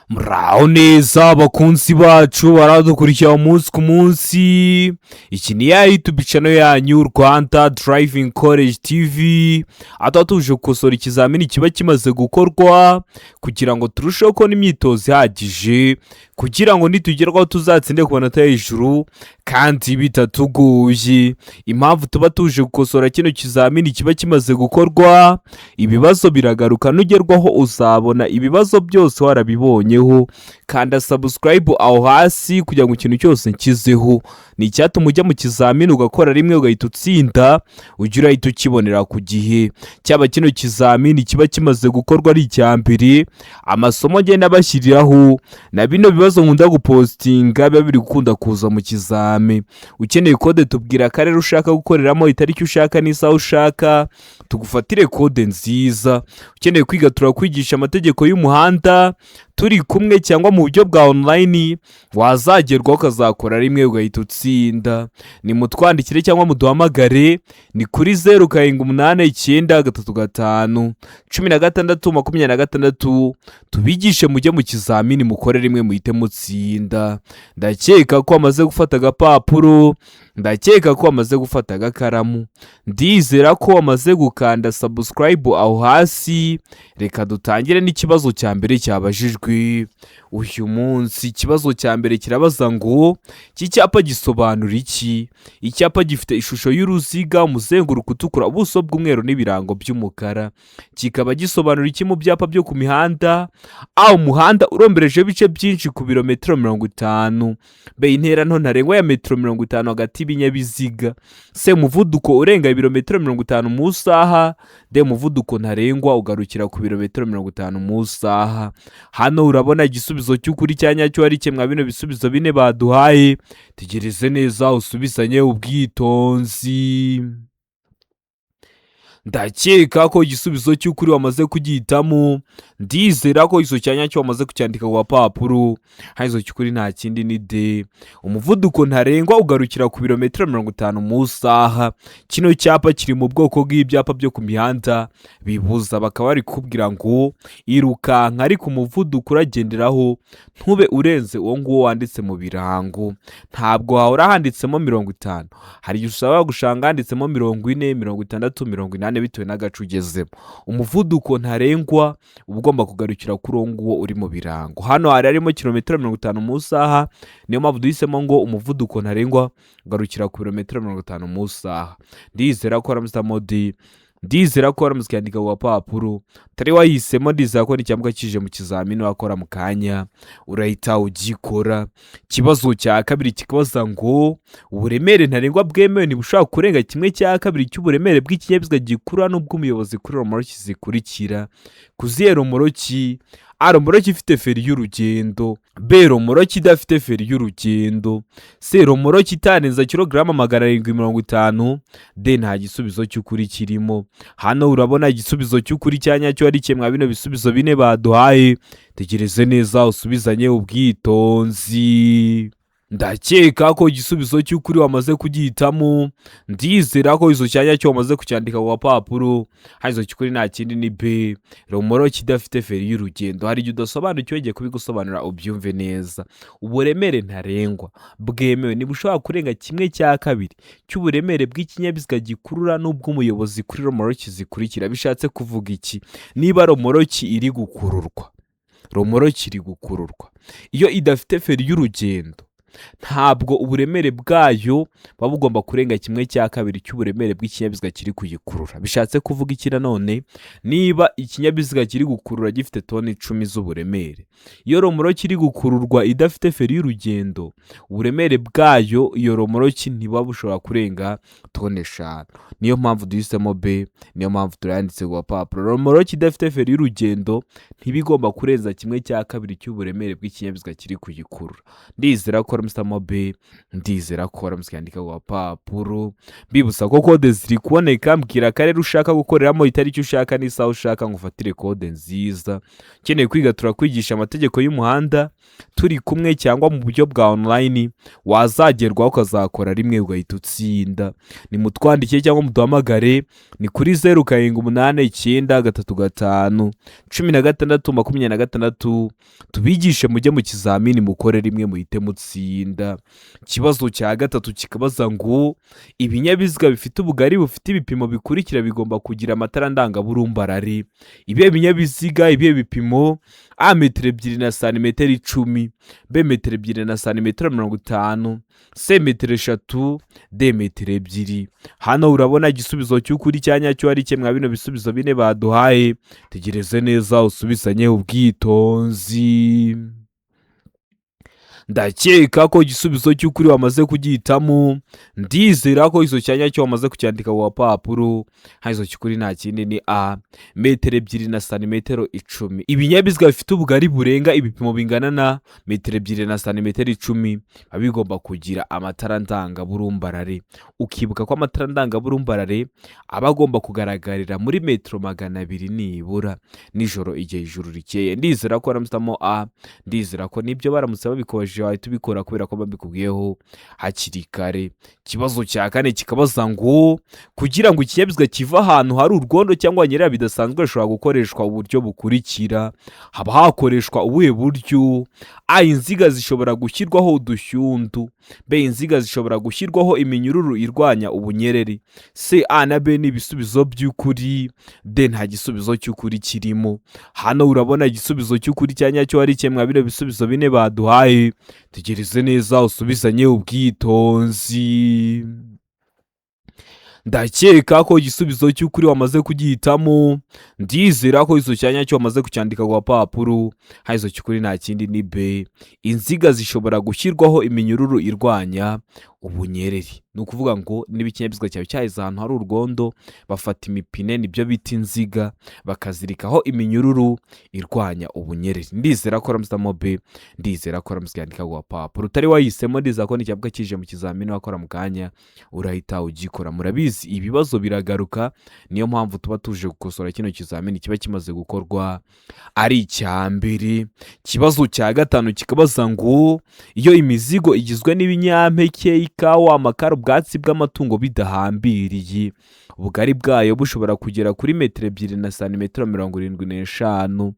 Muraho neza abakunzi bacu baradukurikira umunsi ku munsi. Iki ni ya YouTube channel yanyu Rwanda Driving College TV. Ata tuje gukosora ikizamini kiba kimaze gukorwa kugira ngo turusheho ko n'imyitozo ihagije kugira ngo nitugerwaho tuzatsinde ku manota hejuru kandi bitatuguye. Impamvu tuba tuje gukosora kino kizamini kiba kimaze gukorwa, ibibazo biragaruka nugerwaho uzabona ibibazo byose warabibonyeho. Kanda subscribe aho hasi kugira ngo ikintu cyose nkizeho. Ni icyatuma ujya mu kizamini ugakora rimwe ugahita utsinda, ujya urahita ukibonera ku gihe. Cyaba kino kizamini kiba kimaze gukorwa ari icya mbere, amasomo agenda bashyiriraho na bino bibazo nkunda gupostinga biba biri gukunda kuza mu kizame. Ukeneye kode tubwira akarere ushaka gukoreramo, itariki ushaka n'isaha ushaka, tugufatire kode nziza. Ukeneye kwiga turakwigisha amategeko y'umuhanda turi kumwe cyangwa mu buryo bwa online, wazagerwaho ukazakora rimwe ugahita utsinda. Ni mutwandikire cyangwa muduhamagare, ni kuri 0789351626 tubigishe mujye mu kizamini mukore rimwe muhite mutsinda. Ndakeka ko amaze gufata agapapuro, ndakeka ko amaze gufata agakaramu, ndizera ko amaze gukanda subscribe aho hasi. Reka dutangire n'ikibazo cya mbere cyabajijwe uyu munsi. Ikibazo cya mbere kirabaza ngo iki cyapa gisobanura iki? Icyapa gifite ishusho y'uruziga, umuzenguruko utukura, ubuso bw'umweru n'ibirango by'umukara. Kikaba gisobanura iki mu byapa byo ku mihanda? A, umuhanda urombereje ibice byinshi ku birometero 50. B, intera nto ntarengwa ya metero 50 hagati y'ibinyabiziga. C, umuvuduko urenga ibirometero 50 mu saha. D, umuvuduko ntarengwa ugarukira ku birometero 50 mu saha. Hano urabona igisubizo cy'ukuri cya nyacyo ari kimwe bino bisubizo bine baduhaye. Tegereze neza usubizanye ubwitonzi. Ndakeka ko igisubizo cy'ukuri wamaze kugihitamo, ndizera ko izo cyanya cyo wamaze kucyandika ku papuro. Haizo cy'ukuri nta kindi ni D, umuvuduko ntarengwa ugarukira ku birometero 50 mu saha. Kino cyapa kiri mu bwoko bw'ibyapa byo ku mihanda bibuza, bakaba bari kubwira ngo irukanka ariko umuvuduko uragenderaho ntube urenze uwo nguwo wanditse mu birango. Ntabwo hahora handitsemo 50, hari igihe usaba gushanga handitsemo 40, 60, 80 bitewe n'agace ugezemo. Umuvuduko ntarengwa ugomba kugarukira kuri uwo nguwo uri mu birango. Hano harimo kilometero 50 mu saha, niyo mpamvu duhisemo ngo umuvuduko ntarengwa ugarukira ku birometero 50 mu saha. Ndizera ko waramutamo D, ndizera ko waramutse ku papuro. Tari wahisemo, ndizera ko n'icyambwa kije mu kizamini wakora mu kanya urahita ugikora. Kibazo cya kabiri kikabaza ngo uburemere ntarengwa bwemewe ntibushobora kurenga 1/2 cy'uburemere bw'ikinyabiziga gikurura n'ubw'umuyobozi kuri romoroki zikurikira. Kuziye romoroki: A, romoroki ifite feri y'urugendo. B, romoroki idafite feri y'urugendo. C, romoroki itarenza kilograma 750. D, nta gisubizo cy'ukuri kirimo. Hano urabona igisubizo cy'ukuri cya nyacyo ari kimwe bino bisubizo bine baduhaye. Tegereze neza usubizanye ubwitonzi. Ndakeka ko igisubizo cy'ukuri wamaze kugihitamo, ndizera ko izo cyanya cyo wamaze kucyandika ku papuro. Haizo cy'ukuri nta kindi ni B, romoroki idafite feri y'urugendo. Hari igihe udasobanukiwe ngiye kubigusobanura ubyumve neza. Uburemere ntarengwa bwemewe ntibushobora kurenga 1/2 cy'uburemere bw'ikinyabiziga gikurura n'ubw'umuyobozi kuri romoroki zikurikira. Bishatse kuvuga iki? Niba romoroki iri gukururwa, romoroki iri gukururwa iyo idafite feri y'urugendo, ntabwo uburemere bwayo buba bugomba kurenga 1/2 cy'uburemere bw'ikinyabiziga kiri kuyikurura. Bishatse kuvuga iki nanone? Niba ikinyabiziga kiri gukurura gifite toni 10 z'uburemere, iyo romoroki iri gukururwa idafite feri y'urugendo, uburemere bwayo iyo romoroki ntibuba bushobora kurenga toni 5. Niyo mpamvu duhisemo B, niyo mpamvu turanditse ku papuro. Romoroki idafite feri y'urugendo ntibigomba kurenza 1/2 cy'uburemere bw'ikinyabiziga kiri kuyikurura. Ndizera ko Mr. Mobe, ndizera ko waramutse kwandika ku gapapuro mbibutsa ko kode ziri kuboneka. Mbwira akarere ushaka gukoreramo, itariki ushaka n'isaha ushaka ngo ufatire kode nziza. Ukeneye kwiga turakwigisha amategeko y'umuhanda turi kumwe cyangwa mu buryo bwa online, wazagerwaho ukazakora rimwe ugahita utsinda. Ni mutwandikiye cyangwa muduhamagare, ni kuri 0789351626 tubigishe mujye mu kizamini mukore rimwe muhite mutsinda. Ikibazo cya gatatu kikabaza ngo ibinyabiziga bifite ubugari bufite ibipimo bikurikira bigomba kugira amatara ndangaburumbarare. Ibihe binyabiziga, ibihe bipimo: A metero 2 na santimetero 10, B metero 2 na santimetero 50, C metero 3, D metero 2. Hano urabona igisubizo cy'ukuri cyanyacyo ari kimwe bino bisubizo bine baduhaye. Tegereze neza usubizanye ubwitonzi. Ndakeka ko igisubizo cy'ukuri wamaze kugihitamo. Ndizera ko izo cyanya cyo wamaze kucyandika ku gapapuro. Izo cy'ukuri nta kindi ni A metero 2 na santimetero 10. Ibinyabiziga bifite ubugari burenga ibipimo bingana na metero 2 na santimetero 10 bigomba kugira amatara ndangaburumbarare. Ukibuka ko amatara ndangaburumbarare aba agomba kugaragarira muri metero 200 nibura nijoro igihe ijuru rikeye. Ndizera ko waramutamo A. Ndizera ko nibyo baramutse babikoje wahita ubikora kubera ko babikubwiyeho hakiri kare. Ikibazo cya kane kikabaza ngo kugira ngo ikinyabiziga kiva ahantu hari urwondo cyangwa nyerera bidasanzwe bishobora gukoreshwa uburyo bukurikira. Haba hakoreshwa ubuhe buryo? A. Inziga zishobora gushyirwaho udushyundu. B. Inziga zishobora gushyirwaho iminyururu irwanya ubunyereri. C. A na B ni ibisubizo by'ukuri. D nta gisubizo cy'ukuri kirimo. Hano urabona igisubizo cy'ukuri cyanyacyo ari kimwe bino bisubizo bine baduhaye. Tegereze neza usubizanye ubwitonzi. Ndakeka ko igisubizo cy'ukuri wamaze kugihitamo. Ndizera ko izo cyanya cyo wamaze kucyandika ku gapapuro. Izo cy'ukuri nta kindi ni B. Inziga zishobora gushyirwaho iminyururu irwanya ubunyereri. Ni ukuvuga ngo niba ikinyabiziga cyawe cyaheze ahantu hari urwondo, bafata imipine, nibyo bita inziga, bakazirikaho iminyururu irwanya ubunyereri. Ndizera ko waramutse Mobe, ndizera ko waramutse kwandika ku gapapuro. Utari wahisemo, ndizera ko n'icyabwa kije mu kizamini wakora mu kanya urahita ugikora. Murabizi ibibazo biragaruka, niyo mpamvu tuba tuje gukosora kino kizamini kiba kimaze gukorwa ari icya mbere. Ikibazo cya gatanu kikabaza ngo iyo imizigo igizwe n'ibinyampeke, ikawa, amakara, ubwatsi bw'amatungo bidahambiriye, ubugari bwayo bushobora kugera kuri metero 2 na santimetero 75.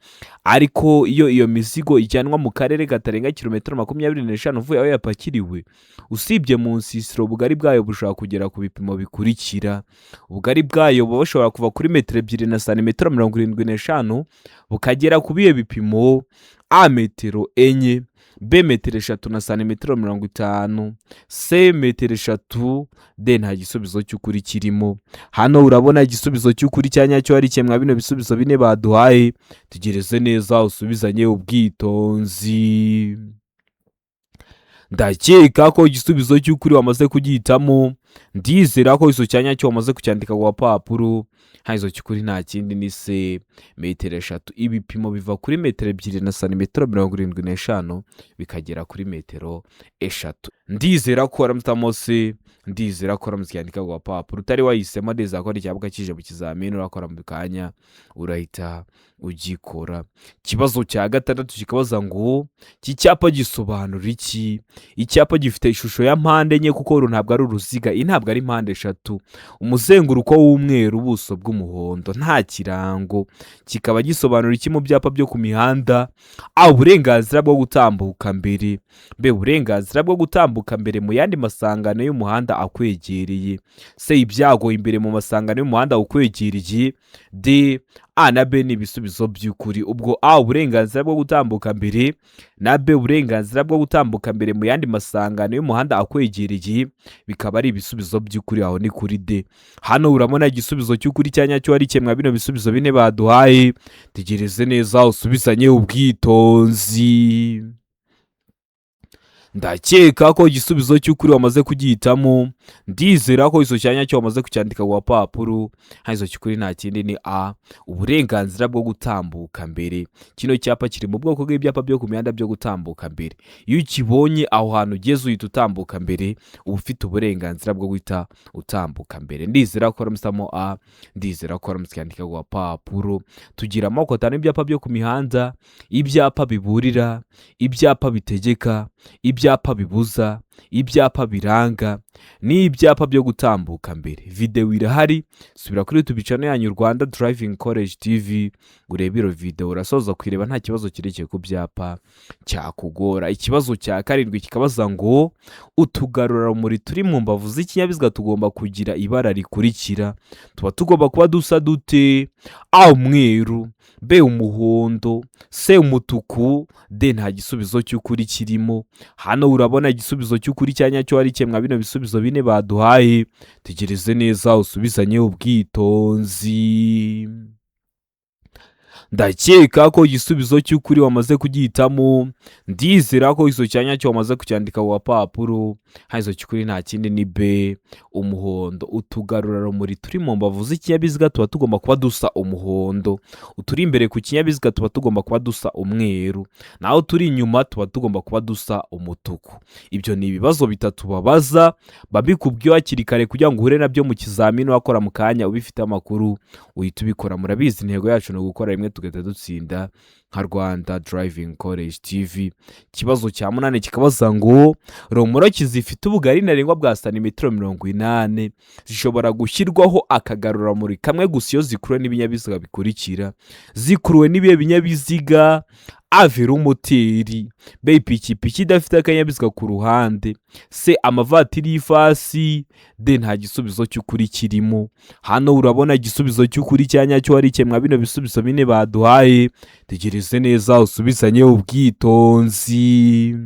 Ariko iyo mizigo ijyanwa mu karere katarenga kilometero 25 uvuye aho yapakiriwe, usibye mu nsisiro, ubugari bwayo bushobora kugera ku bipimo bikurikira. Ubugari bwayo bushobora kuva kuri metero 2 na santimetero 75 bukagera ku bihe bipimo: A metero 4, B metero 3 na santimetero 50, C metero 3, D nta gisubizo cy'ukuri kirimo. Hano urabona igisubizo cy'ukuri cyanyacyo ari kimwe bino bisubizo bine baduhaye. Tugereze neza usubizanye ubwitonzi. Ndakeka ko igisubizo cy'ukuri wamaze kugihitamo. Ndizera ko izo cyanya cyo wamaze kucyandika ku gapapuro. Izo cy'ukuri nta kindi ni C metero 3. Ibipimo biva kuri metero 2 na santimetero 75 bikagera kuri metero 3. Ndizera ko waramutamo C. Ndizera ko waramutse kwandika ku gapapuro. Utari wahisemo, ndizera ko n'icyabwa kije mu kizamini urakora mu kanya urahita ugikora. Ikibazo cya gatandatu kikabaza ngo iki cyapa gisobanura iki? Icyapa gifite ishusho ya mpande enye kuko ntabwo ari uruziga, ntabwo ari mpande 3, umuzenguruko w'umweru, ubuso bw'umuhondo, nta kirango. Kikaba gisobanura iki mu byapa byo ku mihanda? A. Uburenganzira bwo gutambuka mbere. B. Uburenganzira bwo gutambuka mbere mu yandi masangano y'umuhanda akwegereye. C. Ibyago imbere mu masangano y'umuhanda ukwegereye. D. A na B ni ibisubizo by'ukuri. Ubwo A uburenganzira bwo gutambuka mbere na B uburenganzira bwo gutambuka mbere mu yandi masangano y'umuhanda akwegereye bikaba ari ibisubizo by'ukuri. Aho ni kuri D. Hano urabona igisubizo cy'ukuri cyanyacyo ari kimwe bino bisubizo bine baduhaye. Tegereze neza usubizanye ubwitonzi. ndakeka ko igisubizo cy'ukuri wamaze kugihitamo. Ndizera ko izo cyanya cyo wamaze kucyandika ku papuro. Izo cy'ukuri nta kindi ni a, uburenganzira bwo gutambuka mbere. Kino cyapa kiri mu bwoko bw'ibyapa byo ku mihanda byo gutambuka mbere. Iyo ukibonye aho hantu ugeze uhita utambuka mbere, uba ufite uburenganzira bwo guhita utambuka mbere. Ndizera ko ramusamo a, ndizera ko ramusyandika ku papuro. Tugira amoko atanu y'ibyapa byo ku mihanda: ibyapa biburira, ibyapa bitegeka, ibyapa bibuza, ibyapa biranga, n'ibyapa byo gutambuka mbere. Video irahari, subira kuri YouTube channel yanyu Rwanda Driving College TV urebe iyo video, urasoza kwireba nta kibazo kirekeye ku byapa cyakugora. Ikibazo cya karindwi kikabaza ngo utugarura muri turi mu mbavu z'ikinyabiziga tugomba kugira ibara rikurikira. Tuba tugomba kuba dusa dute? A, umweru, B, umuhondo, C, umutuku, D, nta gisubizo cy'ukuri kirimo. Hano urabona igisubizo cy'ukuri cyanya cyo ari kimwe bino bisubizo bine baduhaye. Tegereze neza usubizanye ubwitonzi. Ndakeka ko igisubizo cy'ukuri wamaze kugihitamo. Ndizera ko izo cyanya cyo wamaze kucyandika ku papuro. Izo cy'ukuri nta kindi ni B, umuhondo. Utugarura muri turi mu mbavu z'ikinyabiziga tuba tugomba kuba dusa umuhondo. Uturi imbere ku kinyabiziga tuba tugomba kuba dusa umweru, naho turi inyuma tuba tugomba kuba dusa umutuku. Ibyo ni ibibazo bitatu babaza, babikubwiye hakiri kare kugira ngo uhure nabyo mu kizamini wakora mu kanya ubifite amakuru uhita ubikora. Murabizi intego yacu ni ugukora rimwe tugahita dutsinda nka Rwanda Driving College TV. Ikibazo cya 8 kikabaza ngo romoroki zifite ubugari ntarengwa bwa santimetero 80 zishobora gushyirwaho akagarura muri kamwe gusa iyo zikuruwe n'ibinyabiziga bikurikira. Zikuruwe n'ibihe binyabiziga: A, velomoteri, B, ipikipiki idafite akanyabiziga ku ruhande, C, amavatiri y'ifasi, D, nta gisubizo cy'ukuri kirimo. Hano urabona igisubizo cy'ukuri cyanya cyo ari kimwe bino bisubizo bine baduhaye. Tegereze neza usubizanye ubwitonzi.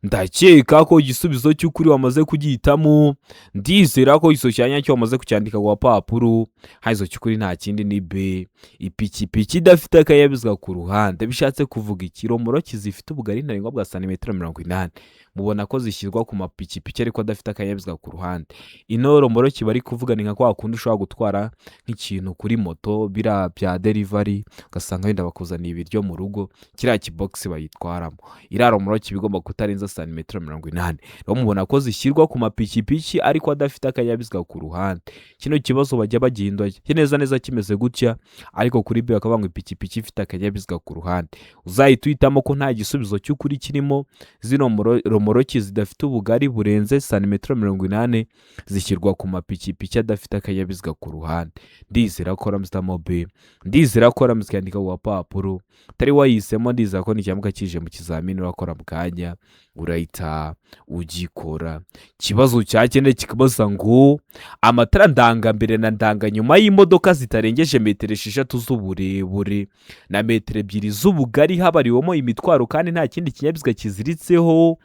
Ndakeka ko igisubizo cy'ukuri wamaze kugihitamo. Ndizera ko izo cyanya cyo wamaze kucyandika ku papuro. Izo cy'ukuri nta kindi ni B, ipikipiki idafite akanyabiziga ku ruhande. Bishatse kuvuga iki? Romoroki zifite ubugari ntarengwa bwa santimetero 80. Mubona ko zishyirwa ku mapikipiki ariko adafite akanyabiziga ku ruhande. Ino romoroki bari kuvuga ni nka kwa kundi ushobora gutwara nk'ikintu kuri moto bira bya delivery, ugasanga wenda bakuzaniye ibiryo mu rugo, kiriya kibox bayitwaramo. Ira romoroki bigomba kutarenza santimetero 80. Rero mubona ko zishyirwa ku mapikipiki ariko adafite akanyabiziga ku ruhande. Kino kibazo bajya bagihindura neza neza kimeze gutya, ariko kuri B bakaba ngo ipikipiki ifite akanyabiziga ku ruhande. Uzahita uhitamo ko nta gisubizo cy'ukuri kirimo. Zino romoroki zidafite ubugari burenze santimetero 80 zishyirwa ku mapikipiki adafite akanyabiziga ku ruhande. Ndizera ko ramusitamo B, ndizera ko ramusyandika ku papuro. Tari wahisemo, ndizera ko nicyamuka kije mu kizamini urakora mu kanya urahita ugikora. Kibazo cya 9 kikabaza ngo amatara ndanga mbere na ndanga nyuma y'imodoka zitarengeje metero 6 z'uburebure na metero 2 z'ubugari habariwemo imitwaro kandi nta kindi kinyabiziga kiziritseho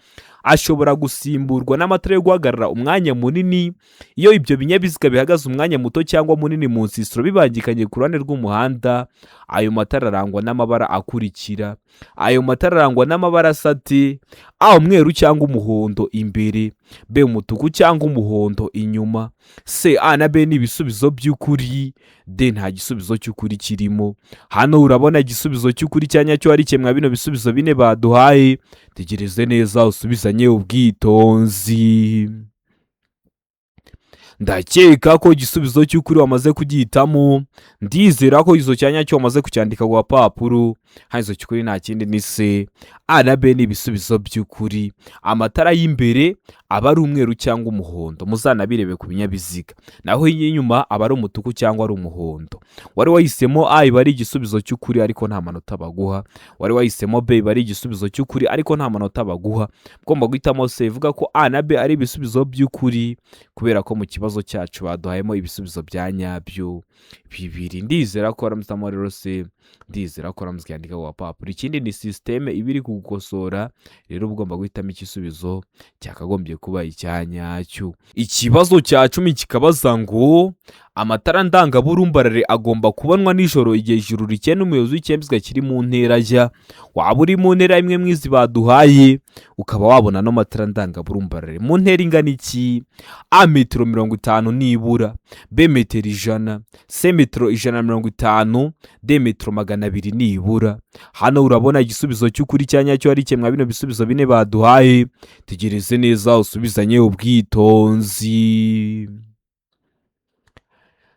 ashobora gusimburwa n'amatara yo guhagarara umwanya munini iyo ibyo binyabiziga bihagaze umwanya muto cyangwa munini mu nsisiro bibangikanye ku ruhande rw'umuhanda. Ayo matara arangwa n'amabara akurikira. Ayo matara arangwa n'amabara asate: A, umweru cyangwa umuhondo imbere, B, umutuku cyangwa umuhondo inyuma, C, A na B ni ibisubizo by'ukuri, D, nta gisubizo cy'ukuri kirimo. Hano urabona igisubizo cy'ukuri cyanya cyo ari kimwe bino bisubizo bine baduhaye. Tegereze neza usubizanye ubwitonzi. Ndakeka ko igisubizo cy'ukuri wamaze kugihitamo. Ndizera ko izo cyanya cyo wamaze kucyandika ku papuro. Izo cy'ukuri nta kindi ni C, A na B ni ibisubizo by'ukuri. Amatara y'imbere aba ari umweru cyangwa umuhondo, muzanabirebe ku binyabiziga, naho inyuma aba ari umutuku cyangwa ari umuhondo. Wari wahisemo A iba ari igisubizo cy'ukuri ariko nta manota baguha. Wari wahisemo B iba ari igisubizo cy'ukuri ariko nta manota baguha. Ugomba guhitamo C ivuga ko A na B ari ibisubizo by'ukuri kubera ko mu kibazo cyacu baduhayemo ibisubizo bya nyabyo bibiri. Ndizera ko ramusitamo rero C, ndizera ko ramusyandika ku papuro. Ikindi ni systeme ibiri kugukosora, rero ugomba guhitamo igisubizo cyakagombye kuba icyanyacyo. Ikibazo cya 10 kikabaza ngo amatara ndangaburumbarare agomba kubonwa nijoro igihe ijuru rikeye n'umuyobozi w'ikinyabiziga kiri mu ntera ajya. Waba uri mu ntera imwe mwizi baduhaye ukaba wabona no matara ndangaburumbarare mu ntera ingana iki? A metero 50 nibura, B metero 100, C metero 150, D metero 200 nibura. Hano urabona igisubizo cy'ukuri cyanyacyo ari kimwe bino bisubizo bine baduhaye. Tegereze neza usubizanye ubwitonzi.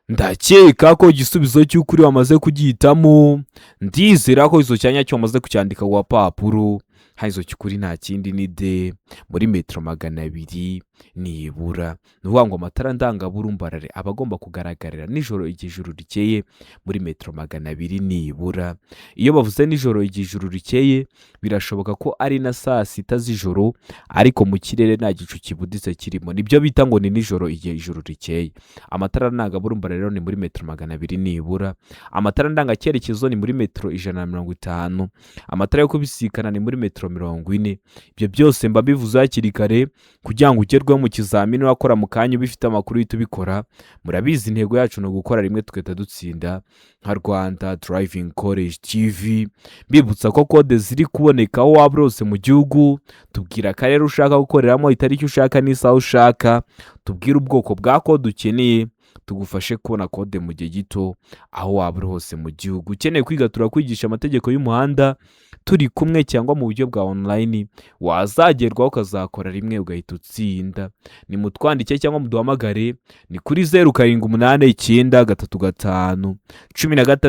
Ndakeka ko igisubizo cy'ukuri wamaze kugihitamo. Ndizera ko izo cyanyacyo wamaze kucyandika ku papuro. Haizo cy'ukuri nta kindi ni D muri metero 200 nibura. Nuvuga ngo amatara ndangaburumbarare aba agomba kugaragarira nijoro igihe ijuru rikeye muri metero 200 nibura. Iyo bavuze nijoro igihe ijuru rikeye birashoboka ko ari na saa 6 z'ijoro ariko mu kirere nta gicu kibuditse kirimo. Nibyo bita ngo ni nijoro igihe ijuru rikeye. Amatara ndangaburumbarare rero ni muri metero 200 nibura. Amatara ndangacyerekezo ni muri metero 150. Amatara yo kubisikana ni muri metero 40. Ibyo byose mba bivuze hakiri kare kugira ngo ugerweho mu kizamini wakora mu kanya ubifite amakuru y'itubikora. Murabizi intego yacu no gukora rimwe tuketa dutsinda nka Rwanda Driving College TV. Bibutsa ko code ziri kuboneka aho waba rose mu gihugu. Tubwira akarere ushaka gukoreramo, itariki ushaka n'isaha ushaka. Tubwira ubwoko bwa code ukeneye tugufashe kubona code mu gihe gito aho waba hose mu gihugu. Ukeneye kwiga turakwigisha amategeko y'umuhanda turi kumwe cyangwa mu buryo bwa online. Wazagerwaho ukazakora rimwe ugahita utsinda. Ni mutwandike cyangwa muduhamagare ni kuri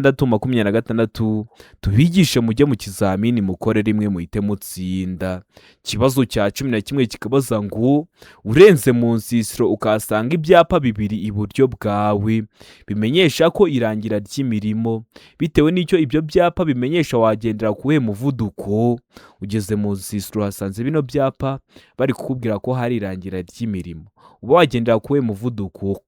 0788351626 tubigishe mujye mu kizamini mukore rimwe muhite mutsinda. Kibazo cya 11 kikabaza ngo urenze mu nsisiro ukasanga ibyapa bibiri iburyo bwawe bimenyesha ko irangira ry'imirimo. Bitewe n'icyo ibyo byapa bimenyesha wagendera kuhe muvuduko. Ugeze mu nsisiro hasanze bino byapa bari kukubwira ko hari irangira ry'imirimo. Uba wagendera kuhe muvuduko.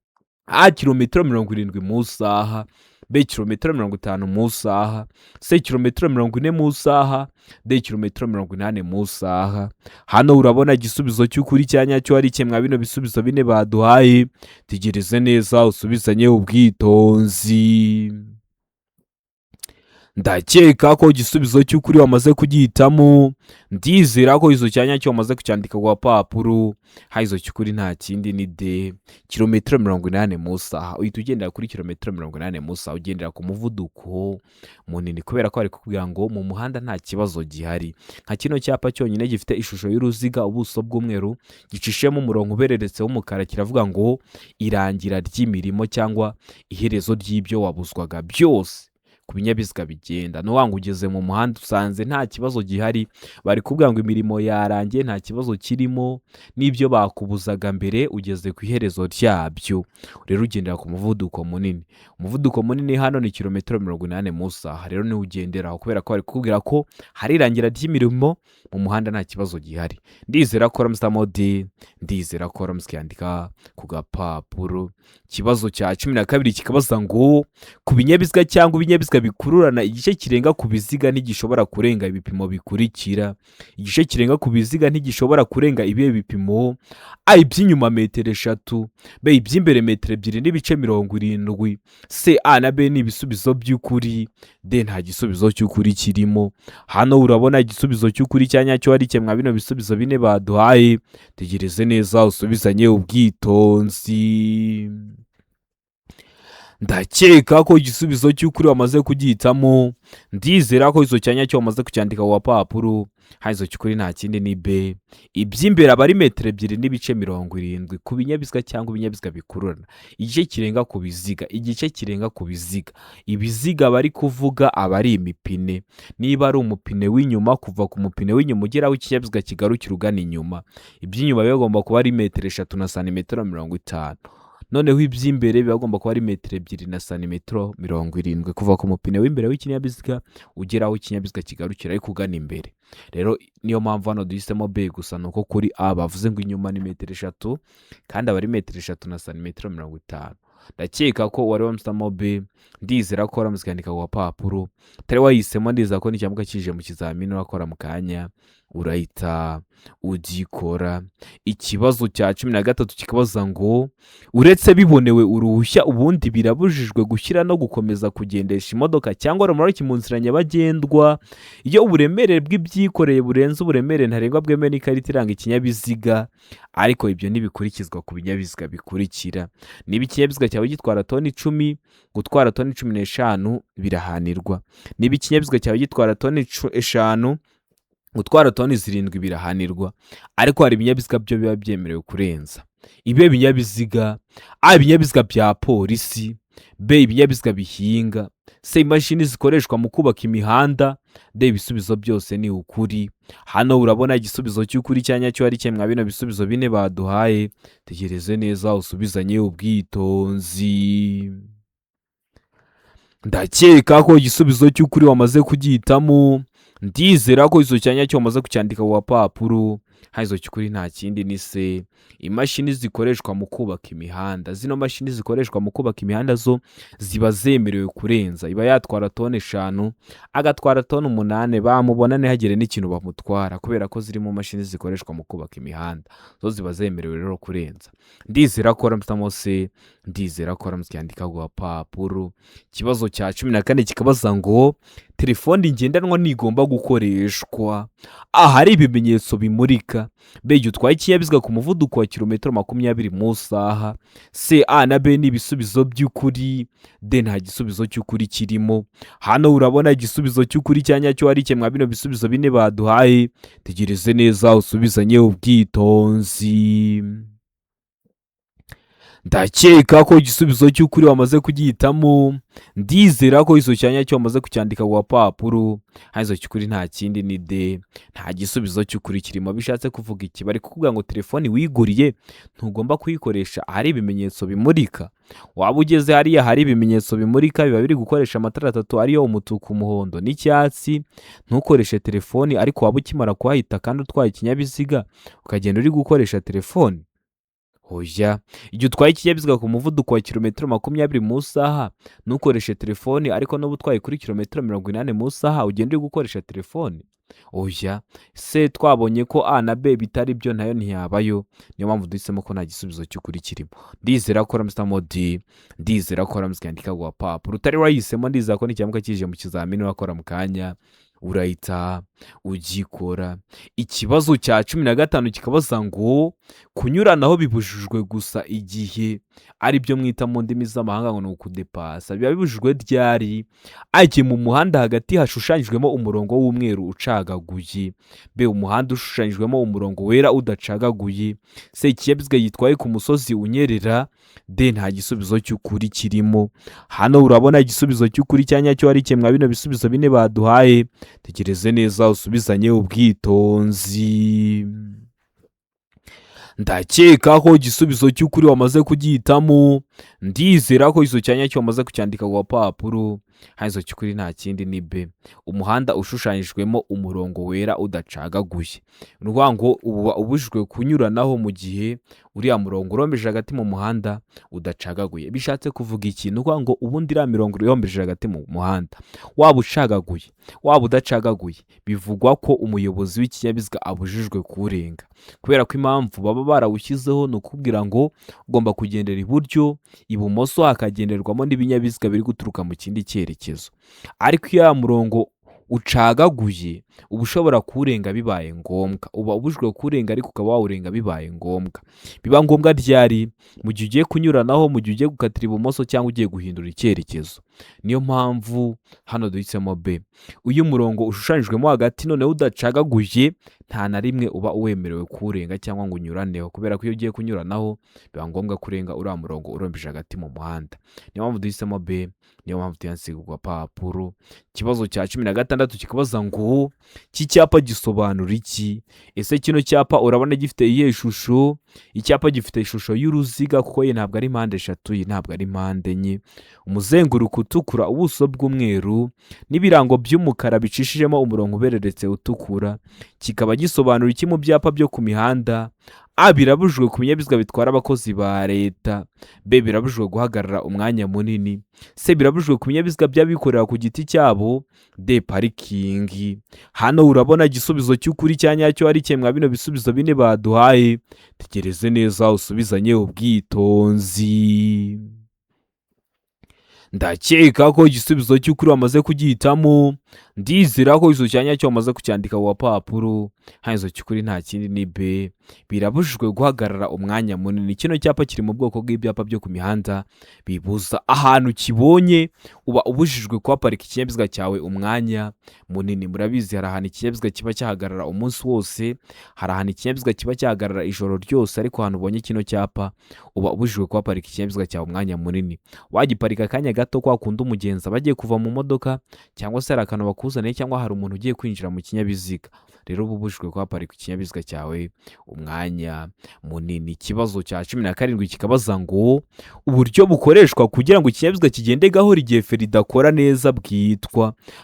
A kilometero 70 mu saha, B kilometero 50 mu saha, C kilometero 40 mu saha, D kilometero 80 mu saha. Hano urabona igisubizo cy'ukuri cyanyacyo ari kimwe bino bisubizo bine baduhaye. Tegereze neza usubizanye ubwitonzi. Ndakeka ko igisubizo cy'ukuri wamaze kugihitamo. Ndizera ko izo cyanyacyo wamaze kucyandika ku papuro. Haizo cy'ukuri nta kindi ni D kilometero 80 mu saha. Uhita ugendera kuri kilometero 80 mu saha, ugendera ku muvuduko munini kubera ko ari kukubwira ngo mu muhanda nta kibazo gihari. Nka kino cyapa cyonyine gifite ishusho y'uruziga, ubuso bw'umweru, gicishemo umurongo ubereretse w'umukara, kiravuga ngo irangira ry'imirimo cyangwa iherezo ry'ibyo wabuzwaga byose ku binyabiziga bigenda. No wanga ugeze mu muhanda usanze nta kibazo gihari, bari kubwira ngo imirimo yarangiye nta kibazo kirimo, n'ibyo bakubuzaga mbere ugeze ku iherezo ryabyo. Rero ugendera ku muvuduko munini. Umuvuduko munini hano ni kilometero 80 mu saha. Rero ni ugenderaho kubera ko bari kubwira ko hari irangira ry'imirimo mu muhanda nta kibazo gihari. Ndizera ko ramstamode, ndizera ko ramskandika ku gapapuro. Kibazo cya 12 kikabaza ngo ku binyabiziga cyangwa ibinyabiziga bikururana igice kirenga ku biziga ntigishobora kurenga ibipimo bikurikira. Igice kirenga ku biziga ntigishobora kurenga ibihe bipimo: A iby'inyuma metero 3, B iby'imbere metero 2 n'ibice 70, C A na B ni ibisubizo by'ukuri, D nta gisubizo cy'ukuri kirimo. Hano urabona igisubizo cy'ukuri cyanyacyo ari kimwe bino bisubizo bine baduhaye. Tegereze neza usubizanye ubwitonzi. Ndakeka ko igisubizo cy'ukuri wamaze kugihitamo. Ndizera ko izo cyanyacyo wamaze kucyandika ku papuro. Haizo cy'ukuri nta kindi ni B iby'imbere abari metero 2 n'ibice 70 ku binyabiziga cyangwa ibinyabiziga bikururana igice kirenga ku biziga. Igice kirenga ku biziga, ibiziga bari kuvuga abari imipine. Niba ari umupine w'inyuma, kuva ku mupine w'inyuma ugeraho ikinyabiziga kigarukira ugana inyuma, iby'inyuma bigomba kuba ari metero 3 na santimetero 50. Noneho iby'imbere bigomba kuba ari metero 2 na santimetero 70 kuva ku mupine w'imbere w'ikinyabiziga ugeraho ikinyabiziga kigarukira ariko ugana imbere. Rero niyo mpamvu hano duhisemo B gusa, nuko kuri A bavuze ngo inyuma ni metero 3 kandi abari metero 3 na santimetero 50. Ndakeka ko wari wamsamo B. Ndizera ko waramuzikandika ku papuro. Tari wahisemo, ndizera ko n'icyambuka kije mu kizamini wakora mu kanya urahita ugikora. Ikibazo cya 13 kikabaza ngo uretse bibonewe uruhushya ubundi birabujijwe gushyira no gukomeza kugendesha imodoka cyangwa romoroki mu nzira nyabagendwa iyo uburemere bw'ibyikoreye burenze uburemere ntarengwa bwemewe n'ikarita iranga ikinyabiziga, ariko ibyo ntibikurikizwa ku binyabiziga bikurikira. Niba ikinyabiziga cyawe gitwara toni 10, gutwara toni 15 birahanirwa. Niba ikinyabiziga cyawe gitwara toni 5, gutwara toni 7 birahanirwa, ariko hari ibinyabiziga byo biba byemerewe kurenza. Ibe binyabiziga, ibinyabiziga bya polisi, ibinyabiziga bihinga, imashini zikoreshwa mu kubaka imihanda, ibisubizo byose ni ukuri. Hano urabona igisubizo cy'ukuri cyanya cyo ari kimwe bino bisubizo bine baduhaye. Tegereze neza usubizanye ubwitonzi. Ndakeka ko igisubizo cy'ukuri wamaze kugihitamo. Ndizera ko izo cyanya cyo wamaze kucyandika ku papuro. Izo cy'ukuri nta kindi ni se imashini zikoreshwa mu kubaka imihanda. Zino mashini zikoreshwa mu kubaka imihanda zo ziba zemerewe kurenza. Iba yatwara toni 5 agatwara toni 8, bamubona ntihagire n'ikintu bamutwara kubera ko ziri mu mashini zikoreshwa mu kubaka imihanda. Zo ziba zemerewe rero kurenza. Ndizera ko ramutamo se, ndizera ko ramucyandika ku papuro. Ikibazo cya 14 kikabaza ngo telefone ngendanwa nigomba gukoreshwa ahari ibimenyetso bimurika. Igihe utwaye ikinyabiziga ku muvuduko wa kilometero 20 mu isaha. C, A na B ni ibisubizo by'ukuri. D nta gisubizo cy'ukuri kirimo. Hano urabona igisubizo cy'ukuri cyanya cyo ari kimwe bino bisubizo bine baduhaye. Tegereze neza usubizanye ubwitonzi. Ndakeka ko igisubizo cy'ukuri wamaze kugihitamo. Ndizera ko izo cyanya cyo wamaze kucyandika ku papuro. Izo cy'ukuri nta kindi ni D. Nta gisubizo cy'ukuri kirimo. Bishatse kuvuga iki? Bari kuvuga ngo telefoni wiguriye ntugomba kuyikoresha ahari ibimenyetso bimurika. Waba ugeze hariya hari ibimenyetso bimurika biba biri gukoresha amatara 3 ariyo umutuku, umuhondo n'icyatsi, ntukoreshe telefoni. Ariko waba ukimara kuhahita kandi utwaye ikinyabiziga ukagenda uri gukoresha telefoni. Hoya, igihe utwaye ikinyabiziga ku muvuduko wa kilometero 20 mu isaha ntukoreshe telefoni, ariko no butwaye kuri kilometero 80 mu isaha ugenda uri gukoresha telefoni. Oya, se twabonye ko A na B bitari byo nayo ntiyabayo. Niyo mpamvu duhisemo ko nta gisubizo cy'ukuri kirimo. Ndizera ko ramutamo D, ndizera ko ramucyandika ku papuro. Utari wahisemo ndizera ko n'icyamuka kije mu kizamini wakora mu kanya urahita ugikora. Ikibazo cya 15 kikabaza ngo kunyuranaho bibujijwe gusa igihe ari byo mwita mu ndimi z'amahanga ngo ni ukudepasa. Biba bibujijwe ryari? Agiye mu muhanda hagati hashushanyijwemo umurongo w'umweru ucagaguye. B, umuhanda ushushanyijwemo umurongo wera udacagaguye. C, ikinyabiziga yitwaye ku musozi unyerera. D, nta gisubizo cy'ukuri kirimo. Hano urabona igisubizo cy'ukuri cyanya cyo ari kimwe bino bisubizo bine baduhaye. Tegereze neza usubizanye ubwitonzi. Ndakeka ko igisubizo cy'ukuri wamaze kugihitamo. Ndizera ko izo cyanya cyo wamaze kucyandika ku papuro. Izo cy'ukuri nta kindi ni B, umuhanda ushushanyijwemo umurongo wera udacagaguye. Urwango uba ubujijwe kunyuranaho mu gihe uriya murongo urombeje hagati mu muhanda udacagaguye. Bishatse kuvuga ikintu urwango ubundi iriya mirongo irombeje hagati mu muhanda waba ucagaguye waba udacagaguye, bivugwa ko umuyobozi w'ikinyabiziga abujijwe kurenga, kubera ko impamvu baba barawushyizeho ni ukubwira ngo ugomba kugendera iburyo, ibumoso hakagenderwamo n'ibinyabiziga biri guturuka mu kindi cyerekezo. Ariko iyo ya murongo ucagaguye uba ushobora kurenga bibaye ngombwa, uba ubujijwe kurenga ariko ukaba wawurenga bibaye ngombwa. Biba ngombwa ryari? Mu gihe ugiye kunyuranaho, mu gihe ugiye gukatira ibumoso cyangwa ugiye guhindura icyerekezo. Niyo mpamvu hano duhisemo B. Uyu murongo ushushanyijwemo hagati noneho udacagaguye nta na rimwe uba uwemerewe kurenga cyangwa ngo unyuraneho, kubera ko iyo ugiye kunyuranaho biba ngombwa kurenga uriya murongo urombeje hagati mu muhanda. Niyo mpamvu duhisemo B, niyo mpamvu tuyanditse ku papuro. Ikibazo cya 16 kikabaza ngo iki cyapa gisobanura iki? Ese kino cyapa urabona gifite iyihe shusho? Icyapa gifite ishusho y'uruziga kuko ye ntabwo ari mpande 3, ye ntabwo ari mpande 4. Umuzenguruko utukura, ubuso bw'umweru n'ibirango by'umukara bicishijemo umurongo ubereretse utukura. Kikaba gisobanura iki mu byapa byo ku mihanda? A. Birabujijwe ku binyabiziga bitwara abakozi ba leta. B. Birabujijwe guhagarara umwanya munini. C. Birabujijwe ku binyabiziga by'abikorera ku giti cyabo. D. Parikingi. Hano urabona igisubizo cy'ukuri cya nyacyo ari kimwe bino bisubizo bine baduhaye. Tegereze neza usubizanye ubwitonzi. Ndakeka ko igisubizo cy'ukuri wamaze kugihitamo. Ndizera ko izo cyanya cyo wamaze kucyandika ku papuro. Hanzo cy'ukuri nta kindi ni B. Birabujijwe guhagarara umwanya munini. Kino cyapa kiri mu bwoko bw'ibyapa byo ku mihanda bibuza ahantu kibonye uba ubujijwe kuhaparika ikinyabiziga cyawe umwanya munini. Murabizi hari ahantu ikinyabiziga kiba cyahagarara umunsi wose, hari ahantu ikinyabiziga kiba cyahagarara ijoro ryose, ariko ahantu ubonye kino cyapa uba ubujijwe kuhaparika ikinyabiziga cyawe umwanya munini. Wagiparika akanya gato kwa kundi umugenzi aba agiye kuva mu modoka, cyangwa se hari akantu bakuzaniye, cyangwa hari umuntu ugiye kwinjira mu kinyabiziga, rero uba ubujijwe kuhaparika ikinyabiziga cyawe umwanya munini. Ikibazo cya 17 kikabaza ngo uburyo bukoreshwa kugira ngo ikinyabiziga kigende gahoro igihe feri idakora neza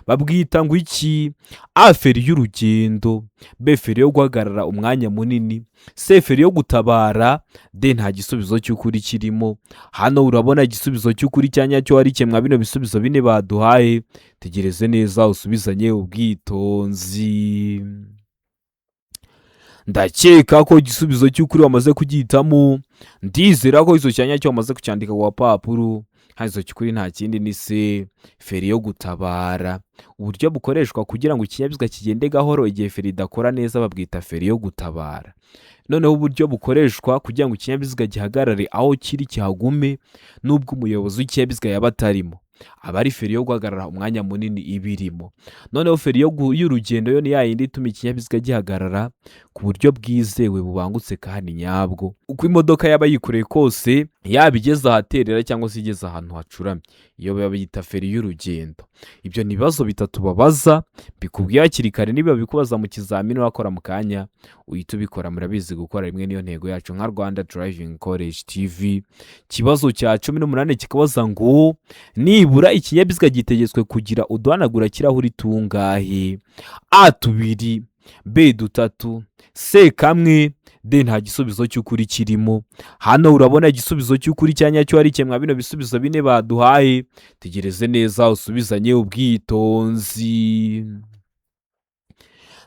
babwita ngo iki? A. Feri y'urugendo. B. Feri yo guhagarara umwanya munini. C. Feri yo gutabara. D. Nta gisubizo cy'ukuri kirimo. Hano urabona igisubizo cy'ukuri cya nyacyo ari kimwe bino bisubizo bine baduhaye. Tegereze neza usubizanye ubwitonzi. Ndakeka ko igisubizo cy'ukuri wamaze kugihitamo. Ndizera ko izo cyanya cyo wamaze kucyandika ku papuro. Hanzo cy'ukuri nta kindi ni C. Feri yo gutabara. Uburyo bukoreshwa kugira ngo ikinyabiziga kigende gahoro igihe feri idakora neza babwita feri yo gutabara. Noneho uburyo bukoreshwa kugira ngo ikinyabiziga gihagarare aho kiri kihagume nubwo umuyobozi w'ikinyabiziga yaba atarimo, aba ari feri yo guhagarara umwanya munini ibirimo. Noneho feri y'urugendo yo ni yayindi ituma ikinyabiziga gihagarara ku buryo bwizewe bubangutse kandi nyabwo. Uko imodoka yaba yikoreye kose, yaba igeze ahaterera cyangwa se igeze ahantu hacuramye, iyo bayita feri y'urugendo. Ibyo ni ibibazo bitatu babaza, bikubwiye hakiri kare. Niba bikubaza mu kizamini wakora mu kanya uhita ubikora. Murabizi gukora rimwe niyo ntego yacu nka Rwanda Driving College TV. Ikibazo cya 18 kikabaza ngo nibura ikinyabiziga gitegetswe kugira uduhanagura kirahuri tungahe? A. 2. B. 3. C. 1. D. Nta gisubizo cy'ukuri kirimo. Hano urabona igisubizo cy'ukuri cya nyacyo ari kimwe bino bisubizo bine baduhaye. Tegereze neza usubizanye ubwitonzi.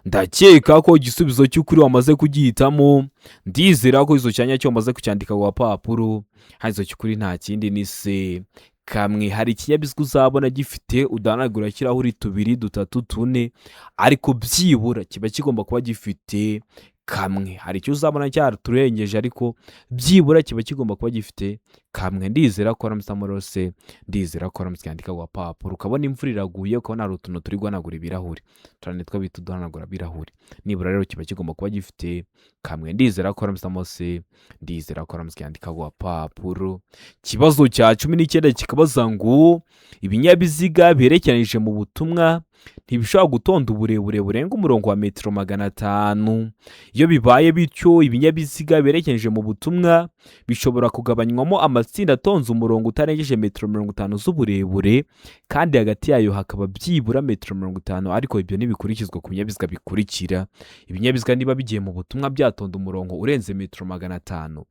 Ndakeka ko igisubizo cy'ukuri wamaze kugihitamo. Ndizera ko izo cyanya cyo wamaze kucyandika ku papuro. Hanzo cy'ukuri nta kindi ni C. 1. Hari ikinyabiziga uzabona gifite uduhanagura kirahuri 2, 3, 4, ariko byibura kiba kigomba kuba gifite 1. Hari icyo uzabona cyaraturengeje, ariko byibura kiba kigomba kuba gifite 1. Ndizera ko aramutse amorose, ndizera ko aramutse yandika ku papuro. Ukabona imvura iraguye, ukabona hari utuntu turi guhanagura ibirahuri, turane twabita uduhanagura ibirahuri. Nibura rero kiba kigomba kuba gifite 1. Ndizera ko aramutse amose, ndizera ko aramutse yandika ku papuro. Ikibazo cya 19 kikabaza ngo ibinyabiziga biherekeranyije mu butumwa ntibishobora gutonda uburebure burenga umurongo wa metero 500. Iyo bibaye bityo, ibinyabiziga biherekeranyije mu butumwa bishobora kugabanywamo amatsinda atonze umurongo utarengeje metero 50 z'uburebure, kandi hagati yayo hakaba byibura metero 50. Ariko ibyo ntibikurikizwa ku binyabiziga bikurikira. Ibinyabiziga niba bigiye mu butumwa byatonda umurongo urenze metero 500,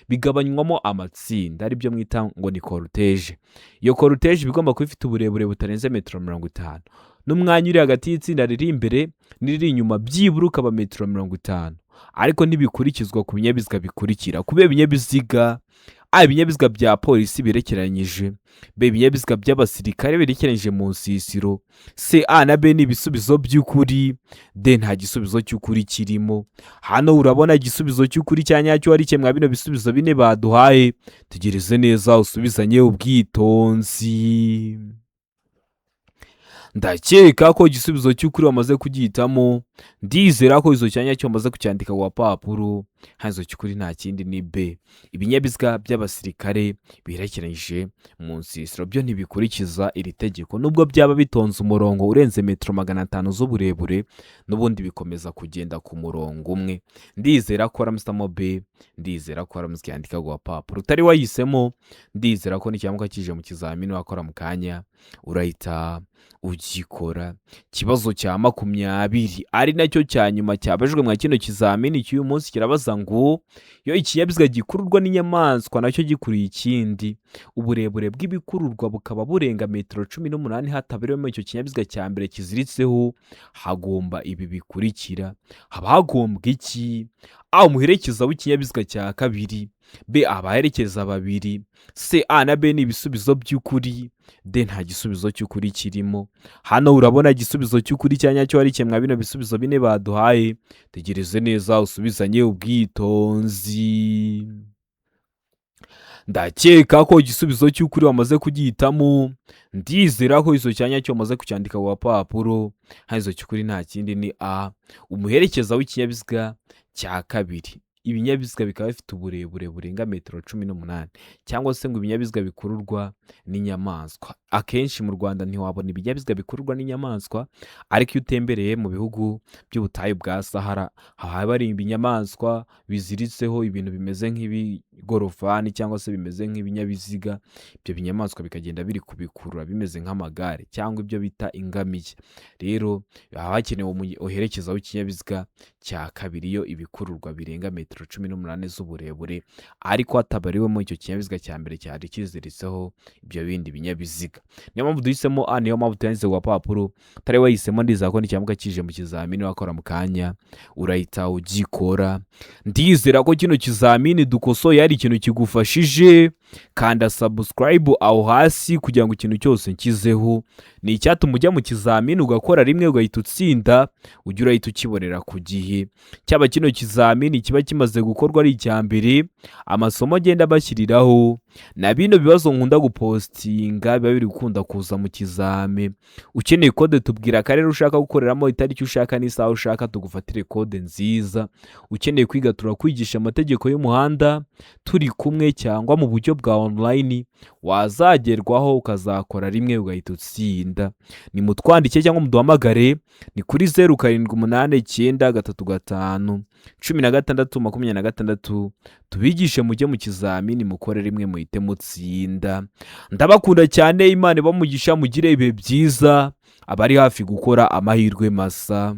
bigabanywamo amatsinda, ari byo mwita ngo ni cortege. Iyo cortege bigomba kuba ifite uburebure butarenze metero 50, n'umwanya uri hagati y'itsinda riri imbere n'iriri inyuma byibura ukaba metero 50. Ariko ntibikurikizwa ku binyabiziga bikurikira. Kubera ibinyabiziga A. Ibinyabiziga bya polisi birekeranyije. B. Ibinyabiziga by'abasirikare birekeranyije mu nsisiro. C. A na B ni ibisubizo by'ukuri. D. Nta gisubizo cy'ukuri kirimo. Hano urabona igisubizo cy'ukuri cya nyacyo ari kimwe bino bisubizo bine baduhaye. Tegereze neza usubizanye ubwitonzi. Ndakeka ko igisubizo cy'ukuri wamaze kugihitamo. Ndizera ko izo cyanya cyo wamaze kucyandika ku papuro. Hanzo cy'ukuri nta kindi ni B. Ibinyabiziga by'abasirikare biherekeranyije mu nsisiro byo ntibikurikiza iri tegeko. Nubwo byaba bitonze umurongo urenze metero 500 z'uburebure, n'ubundi bikomeza kugenda ku murongo umwe. Ndizera ko aramusamo B. Ndizera ko aramutse yandika ku papuro. Utari wayisemo, ndizera ko n'icyamuka kije mu kizamini wakora mu kanya urahita ugikora. Ikibazo cya 20 ari nacyo cya nyuma cyabajwe mu kino kizamini cy'uyu munsi kirabaza neza ngo iyo ikinyabiziga gikururwa n'inyamaswa nacyo gikuriye ikindi, uburebure bw'ibikururwa bukaba burenga metero 18 hataberewemo icyo kinyabiziga cya mbere kiziritseho, hagomba ibi bikurikira. Haba hagombwa iki? A. Umuherekeza w'ikinyabiziga cya kabiri. B. Abaherekeza babiri. C. A na B ni ibisubizo by'ukuri. D. Nta gisubizo cy'ukuri kirimo. Hano urabona igisubizo cy'ukuri cya nyacyo ari kimwe bino bisubizo bine baduhaye. Tegereze neza usubizanye ubwitonzi. Ndakeka ko igisubizo cy'ukuri wamaze kugihitamo. Ndizera ko izo cyanya cyo wamaze kucyandika ku papuro. Haizo cy'ukuri nta kindi ni A. Umuherekeza w'ikinyabiziga cya kabiri. Ibinyabiziga bikaba bifite uburebure burenga metero 18 cyangwa se ngo ibinyabiziga bikururwa n'inyamaswa. Akenshi mu Rwanda ntiwabona ibinyabiziga bikururwa n'inyamaswa, ariko iyo utembereye mu bihugu by'ubutayu bwa Sahara haba ari ibinyamaswa biziritseho ibintu bimeze nk'ibigorofani cyangwa se bimeze nk'ibinyabiziga. Ibyo binyamaswa bikagenda biri kubikurura bimeze nk'amagare cyangwa ibyo bita ingamiye. Rero haba hakenewe uherekeza w'ikinyabiziga cya kabiri iyo ibikururwa birenga metero 18 z'uburebure, ariko hatabariwemo icyo kinyabiziga cya mbere cyari kiziritseho ibyo bindi binyabiziga. Niyo mpamvu duhisemo A, niyo mpamvu tuyanditse ku papuro. Utari wahisemo ndizera ko n'icyamuka kije mu kizamini wakora mu kanya urahita ugikora. Ndizera ko kino kizamini dukosoye ari ikintu kigufashije. Kanda subscribe aho hasi kugira ngo ikintu cyose nkizeho. Ni icyatuma ujya mu kizamini ugakora rimwe ugahita utsinda, ujya urahita ukibonera ku gihe. Cyaba kino kizamini kiba kimaze gukorwa ari icya mbere, amasomo agenda bashyiriraho na bino bibazo nkunda gupostinga biba biri gukunda kuza mu kizame. Ukeneye kode tubwira akarere ushaka gukoreramo, itariki ushaka n'isaha ushaka, tugufatire kode nziza. Ukeneye kwiga turakwigisha amategeko y'umuhanda turi kumwe cyangwa mu buryo bwa online, wazagerwaho ukazakora rimwe ugahita utsinda. Ni mutwandike cyangwa muduhamagare, ni kuri 0789531626 tubigishe mujye mu kizamini mukore rimwe muhite mutsinda. Ndabakunda cyane, Imana ibahe umugisha, mugire ibihe byiza. Abari hafi gukora amahirwe masa.